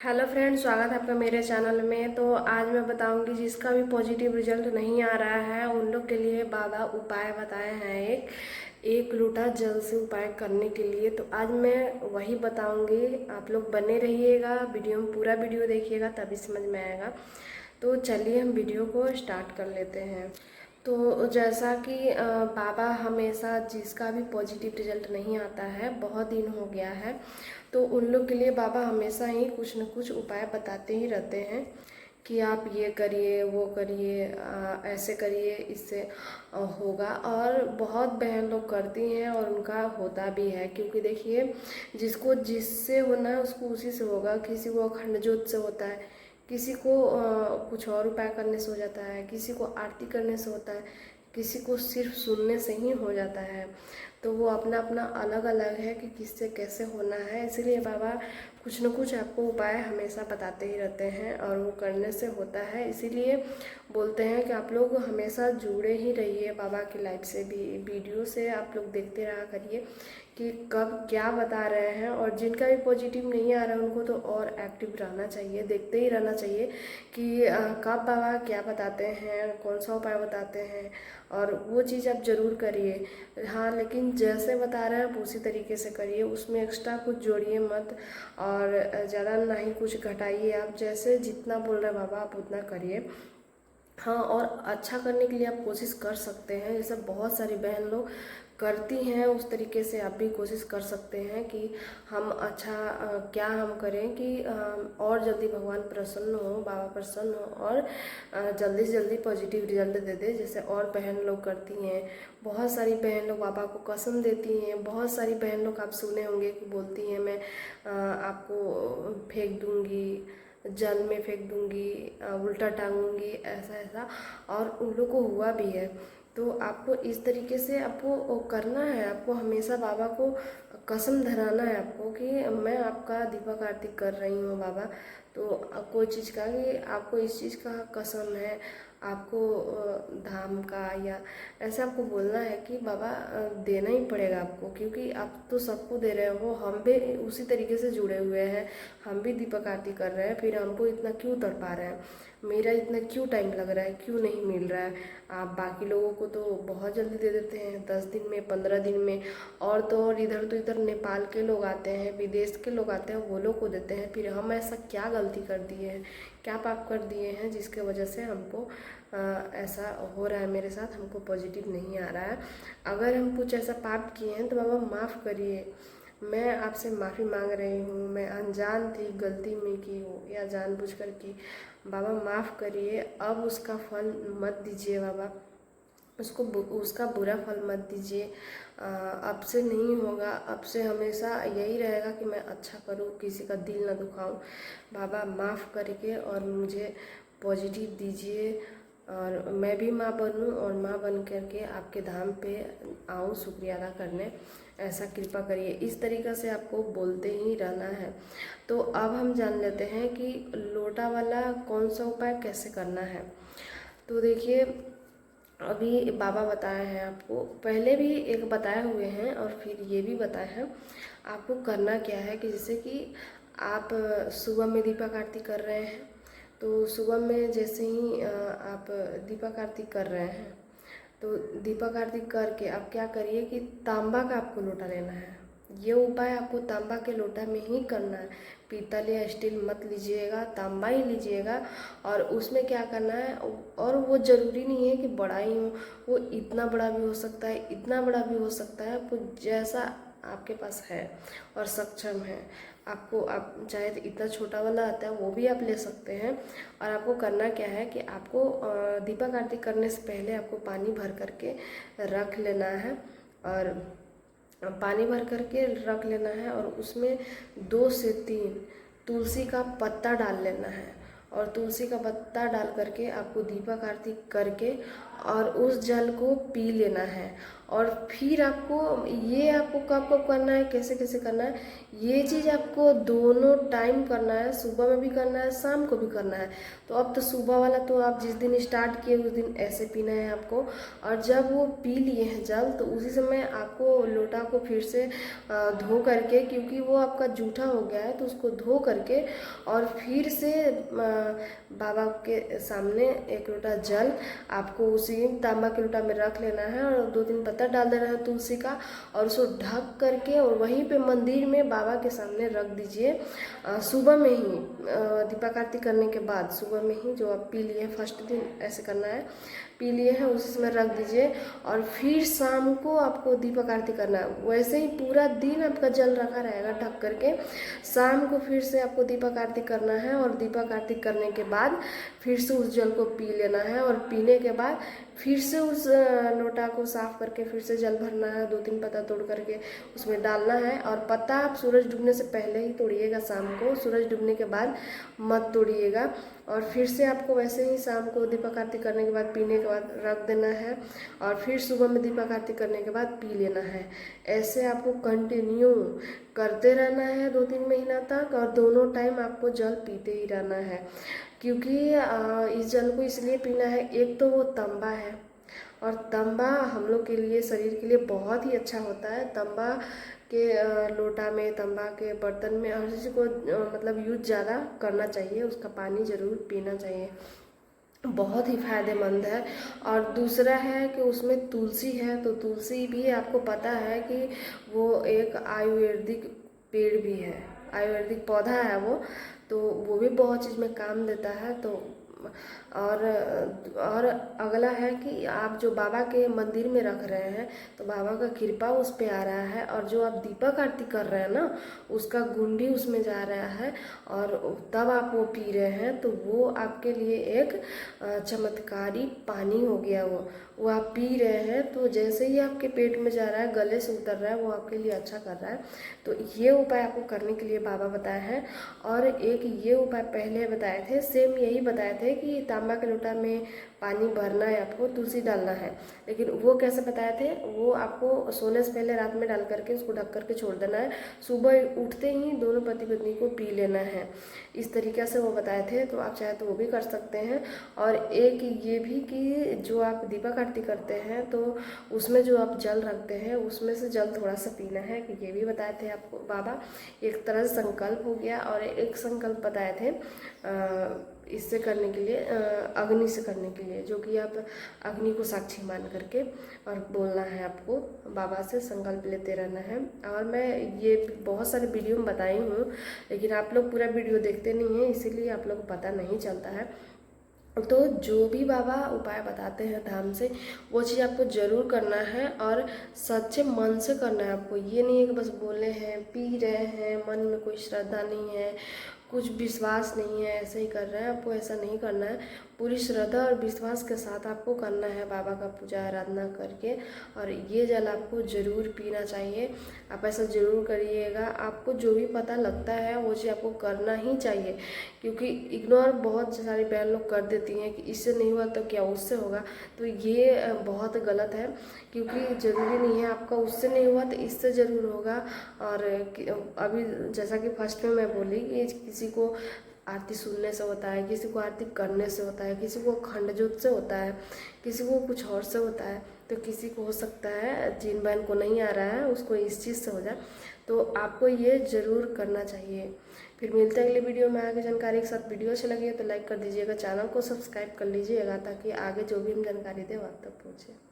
Hello friends, स्वागत है आपका मेरे चैनल में। तो आज मैं बताऊंगी जिसका भी पॉजिटिव रिजल्ट नहीं आ रहा है उन लोग के लिए बाबा उपाय बताए हैं। एक लोटा जल से उपाय करने के लिए तो आज मैं वही बताऊंगी। आप लोग बने रहिएगा, वीडियो में पूरा वीडियो देखिएगा तभी समझ में आएगा। तो चलिए हम वीडियो को स्टार्ट कर लेते हैं। तो जैसा कि बाबा हमेशा जिसका भी पॉजिटिव रिजल्ट नहीं आता है, बहुत दिन हो गया है, तो उन लोग के लिए बाबा हमेशा ही कुछ न कुछ उपाय बताते ही रहते हैं कि आप ये करिए, वो करिए, ऐसे करिए, इससे होगा। और बहुत बहन लोग करती हैं और उनका होता भी है, क्योंकि देखिए जिसको जिससे होना है उसको उसी से होगा। किसी को अखंड ज्योत से होता है, किसी को कुछ और उपाय करने से हो जाता है, किसी को आरती करने से होता है, किसी को सिर्फ सुनने से ही हो जाता है। तो वो अपना अपना अलग अलग है कि किससे कैसे होना है। इसीलिए बाबा कुछ न कुछ आपको उपाय हमेशा बताते ही रहते हैं और वो करने से होता है। इसीलिए बोलते हैं कि आप लोग हमेशा जुड़े ही रहिए बाबा की लाइफ से भी, वीडियो से आप लोग देखते रहा करिए कि कब क्या बता रहे हैं। और जिनका भी पॉजिटिव नहीं आ रहा है उनको तो और एक्टिव रहना चाहिए, देखते ही रहना चाहिए कि कब बाबा क्या बताते हैं, कौन सा उपाय बताते हैं, और वो चीज़ आप ज़रूर करिए। हाँ, लेकिन जैसे बता रहे हैं आप उसी तरीके से करिए, उसमें एक्स्ट्रा कुछ जोड़िए मत और ज़्यादा ना ही कुछ घटाइए। आप जैसे जितना बोल रहे हैं बाबा आप उतना करिए। हाँ, और अच्छा करने के लिए आप कोशिश कर सकते हैं, जैसे बहुत सारी बहन लोग करती हैं उस तरीके से आप भी कोशिश कर सकते हैं कि हम अच्छा क्या हम करें कि और जल्दी भगवान प्रसन्न हो, बाबा प्रसन्न हो और जल्दी से जल्दी पॉजिटिव रिजल्ट दे दे, जैसे और बहन लोग करती हैं। बहुत सारी बहन लोग बाबा को कसम देती हैं। बहुत सारी बहन लोग आप सुने होंगे कि बोलती हैं मैं आपको फेंक दूंगी, जल में फेंक दूंगी, उल्टा टांगूंगी, ऐसा ऐसा, और उन लोग को हुआ भी है। तो आपको इस तरीके से आपको करना है, आपको हमेशा बाबा को कसम धराना है आपको कि मैं आपका दीपक आरती कर रही हूँ बाबा। तो कोई चीज़ का कि आपको इस चीज़ का कसम है, आपको धाम का या ऐसा आपको बोलना है कि बाबा देना ही पड़ेगा आपको, क्योंकि आप तो सबको दे रहे हो, हम भी उसी तरीके से जुड़े हुए हैं, हम भी दीपक आरती कर रहे हैं, फिर हमको इतना क्यों तड़पा रहे हैं, मेरा इतना क्यों टाइम लग रहा है, क्यों नहीं मिल रहा है। आप बाकी लोगों को तो बहुत जल्दी दे देते हैं, 10 दिन में, 15 दिन में। और तो और इधर तो इधर नेपाल के लोग आते हैं, विदेश के लोग आते हैं, वो लोग को देते हैं। फिर हम ऐसा क्या गलती कर दिए हैं, क्या पाप कर दिए हैं जिसके वजह से हमको ऐसा हो रहा है मेरे साथ, हमको पॉजिटिव नहीं आ रहा है। अगर हम कुछ ऐसा पाप किए हैं तो बाबा माफ़ करिए, मैं आपसे माफ़ी मांग रही हूँ। मैं अनजान थी, गलती में की हो या जानबूझकर की, बाबा माफ़ करिए। अब उसका फल मत दीजिए बाबा, उसको उसका बुरा फल मत दीजिए। अब से नहीं होगा, अब से हमेशा यही रहेगा कि मैं अच्छा करूँ, किसी का दिल ना दुखाऊं। बाबा माफ़ करके और मुझे पॉजिटिव दीजिए और मैं भी माँ बनूँ और माँ बन करके आपके धाम पे आऊँ शुक्रिया अदा करने। ऐसा कृपा करिए, इस तरीक़ा से आपको बोलते ही रहना है। तो अब हम जान लेते हैं कि लोटा वाला कौन सा उपाय कैसे करना है। तो देखिए, अभी बाबा बताए हैं आपको, पहले भी एक बताए हुए हैं और फिर ये भी बताए हैं। आपको करना क्या है कि जैसे कि आप सुबह में दीपक आरती कर रहे हैं, तो सुबह में जैसे ही आप दीपक आरती कर रहे हैं तो दीपक आरती करके आप क्या करिए कि तांबा का आपको लोटा लेना है। ये उपाय आपको तांबा के लोटा में ही करना है, पीतल या स्टील मत लीजिएगा, तांबा ही लीजिएगा। और उसमें क्या करना है, और वो ज़रूरी नहीं है कि बड़ा ही हो, वो इतना बड़ा भी हो सकता है, इतना बड़ा भी हो सकता है, आपको जैसा आपके पास है और सक्षम है। आपको आप चाहे तो इतना छोटा वाला आता है वो भी आप ले सकते हैं। और आपको करना क्या है कि आपको दीपक आरती करने से पहले आपको पानी भर करके रख लेना है, और पानी भर करके रख लेना है और उसमें 2 से 3 तुलसी का पत्ता डाल लेना है। और तुलसी का पत्ता डाल करके आपको दीपक आरती करके और उस जल को पी लेना है। और फिर आपको ये आपको कब कब करना है, कैसे कैसे करना है, ये चीज़ आपको दोनों टाइम करना है, सुबह में भी करना है, शाम को भी करना है। तो अब तो सुबह वाला तो आप जिस दिन स्टार्ट किए उस दिन ऐसे पीना है आपको, और जब वो पी लिए हैं जल तो उसी समय आपको लोटा को फिर से धो करके, क्योंकि वो आपका जूठा हो गया है तो उसको धो करके और फिर से बाबा के सामने एक लोटा जल आपको उसी तांबा के लोटा में रख लेना है और 2-3 पत्ता डाल देना है तुलसी का, और उसको ढक करके और वहीं पे मंदिर में बाबा के सामने रख दीजिए। सुबह में ही दीपक आरती करने के बाद सुबह में ही जो आप पी लिए फर्स्ट दिन ऐसे करना है, पी लिए हैं उसी समय रख दीजिए, और फिर शाम को आपको दीपक आरती करना है। वैसे ही पूरा दिन आपका जल रखा रहेगा ढक करके, शाम को फिर से आपको दीपक आरती करना है, और दीपक आरती करने के बाद फिर से उस जल को पी लेना है, और पीने के बाद फिर से उस लोटा को साफ करके फिर से जल भरना है, 2-3 पत्ता तोड़ करके उसमें डालना है। और पत्ता आप सूरज डूबने से पहले ही तोड़िएगा, शाम को सूरज डूबने के बाद मत तोड़िएगा। और फिर से आपको वैसे ही शाम को दीपक आरती करने के बाद पीने के बाद रख देना है, और फिर सुबह में दीपक आरती करने के बाद पी लेना है। ऐसे आपको कंटिन्यू करते रहना है 2-3 महीना तक, और दोनों टाइम आपको जल पीते ही रहना है। क्योंकि इस जल को इसलिए पीना है, एक तो वो तांबा है, और तांबा हम लोग के लिए शरीर के लिए बहुत ही अच्छा होता है। तांबा के लोटा में, तांबा के बर्तन में हर चीज़ को मतलब यूज ज़्यादा करना चाहिए, उसका पानी ज़रूर पीना चाहिए, बहुत ही फायदेमंद है। और दूसरा है कि उसमें तुलसी है, तो तुलसी भी आपको पता है कि वो एक आयुर्वेदिक पेड़ भी है, आयुर्वेदिक पौधा है वो, तो वो भी बहुत चीज़ में काम देता है। तो और अगला है कि आप जो बाबा के मंदिर में रख रहे हैं तो बाबा का कृपा उस पर आ रहा है, और जो आप दीपक आरती कर रहे हैं ना उसका गुण भी उसमें जा रहा है, और तब आप वो पी रहे हैं, तो वो आपके लिए एक चमत्कारी पानी हो गया। वो आप पी रहे हैं तो जैसे ही आपके पेट में जा रहा है, गले से उतर रहा है, वो आपके लिए अच्छा कर रहा है। तो ये उपाय आपको करने के लिए बाबा बताए हैं। और एक ये उपाय पहले बताए थे, सेम यही बताए थे कि तांबा के लोटा में पानी भरना है, आपको तुलसी डालना है, लेकिन वो कैसे बताए थे, वो आपको सोने से पहले रात में डाल करके उसको ढक करके छोड़ देना है, सुबह उठते ही दोनों पति पत्नी को पी लेना है। इस तरीक़े से वो बताए थे, तो आप चाहे तो वो भी कर सकते हैं। और एक ये भी कि जो आप दीपक आरती करते हैं तो उसमें जो आप जल रखते हैं उसमें से जल थोड़ा सा पीना है, कि ये भी बताए थे आपको बाबा। एक तरह से संकल्प हो गया, और एक संकल्प बताए थे इससे करने के लिए, अग्नि से करने के लिए, जो कि आप अग्नि को साक्षी मान करके और बोलना है आपको, बाबा से संकल्प लेते रहना है। और मैं ये बहुत सारे वीडियो में बताई हूँ, लेकिन आप लोग पूरा वीडियो देखते नहीं हैं, इसीलिए आप लोग को पता नहीं चलता है। तो जो भी बाबा उपाय बताते हैं धाम से, वो चीज़ आपको ज़रूर करना है, और सच्चे मन से करना है आपको। ये नहीं है कि बस बोले हैं, पी रहे हैं, मन में कोई श्रद्धा नहीं है, कुछ विश्वास नहीं है, ऐसे ही कर रहे हैं, आपको ऐसा नहीं करना है। पूरी श्रद्धा और विश्वास के साथ आपको करना है बाबा का पूजा आराधना करके, और ये जल आपको ज़रूर पीना चाहिए। आप ऐसा ज़रूर करिएगा। आपको जो भी पता लगता है वो चीज़ आपको करना ही चाहिए, क्योंकि इग्नोर बहुत सारी बहन लोग कर देती हैं कि इससे नहीं हुआ तो क्या उससे होगा, तो ये बहुत गलत है। क्योंकि ज़रूरी नहीं है आपका उससे नहीं हुआ तो इससे ज़रूर होगा। और अभी जैसा कि फर्स्ट में मैं बोली कि किसी को आरती सुनने से होता है, किसी को आरती करने से होता है, किसी को अखंड ज्योत से होता है, किसी को कुछ और से होता है, तो किसी को हो सकता है जिन बहन को नहीं आ रहा है उसको इस चीज़ से हो जाए। तो आपको ये ज़रूर करना चाहिए। फिर मिलते हैं अगले वीडियो में आगे जानकारी के साथ। वीडियो अच्छी लगी है तो लाइक कर दीजिएगा, चैनल को सब्सक्राइब कर लीजिएगा, ताकि आगे जो भी हम जानकारी दें वहाँ तक पहुँचे।